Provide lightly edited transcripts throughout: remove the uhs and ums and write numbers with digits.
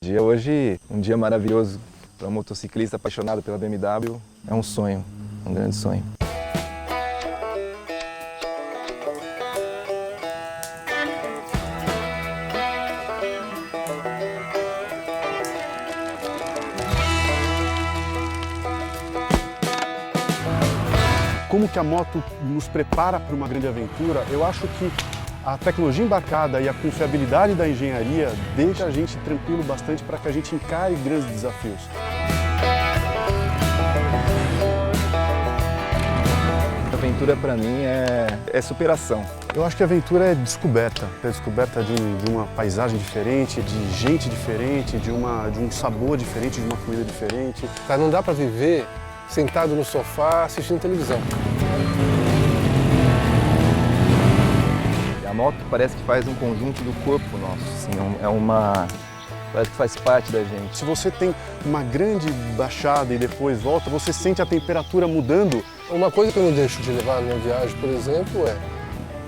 dia. Hoje, um dia maravilhoso para um motociclista apaixonado pela BMW. É um sonho, um grande sonho. Como que a moto nos prepara para uma grande aventura? Eu acho que a tecnologia embarcada e a confiabilidade da engenharia deixa a gente tranquilo bastante para que a gente encare grandes desafios. A aventura para mim é superação. Eu acho que a aventura é descoberta de uma paisagem diferente, de gente diferente, de um sabor diferente, de uma comida diferente. Tá, não dá para viver sentado no sofá assistindo televisão. A moto parece que faz um conjunto do corpo nosso, assim, parece que faz parte da gente. Se você tem uma grande baixada e depois volta, você sente a temperatura mudando. Uma coisa que eu não deixo de levar na minha viagem, por exemplo, é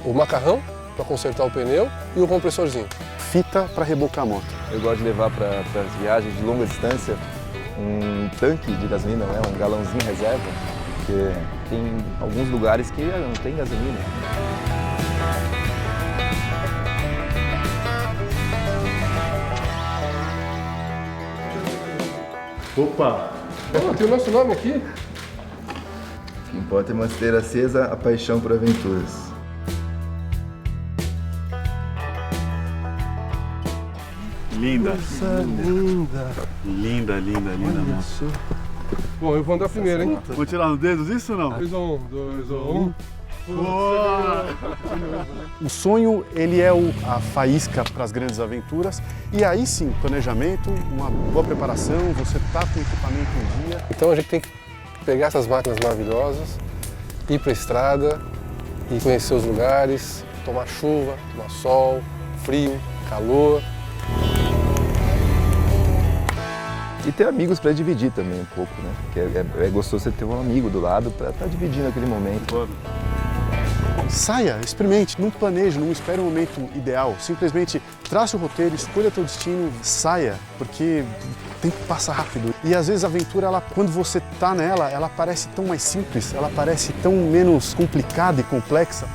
o macarrão para consertar o pneu e o compressorzinho. Fita para rebocar a moto. Eu gosto de levar para as viagens de longa distância um tanque de gasolina, né? Um galãozinho reserva, porque tem alguns lugares que não tem gasolina. Opa! Oh, tem o nosso nome aqui. O que importa é manter acesa a paixão por aventuras. Linda! Linda! Linda, moto. Bom, eu vou andar primeiro, hein? Vou tirar nos dedos isso ou não? 3 ou 1, 2 ou 1. O sonho, ele é a faísca para as grandes aventuras e aí sim, planejamento, uma boa preparação, você tá com o equipamento em dia. Então a gente tem que pegar essas máquinas maravilhosas, ir para a estrada e conhecer os lugares, tomar chuva, tomar sol, frio, calor. E ter amigos para dividir também um pouco, né? Porque é gostoso você ter um amigo do lado para estar dividindo aquele momento. Saia, experimente, não planeje, não espere o momento ideal. Simplesmente trace o roteiro, escolha teu destino, saia, porque o tempo passa rápido. E às vezes a aventura, quando você está nela, ela parece tão mais simples, ela parece tão menos complicada e complexa.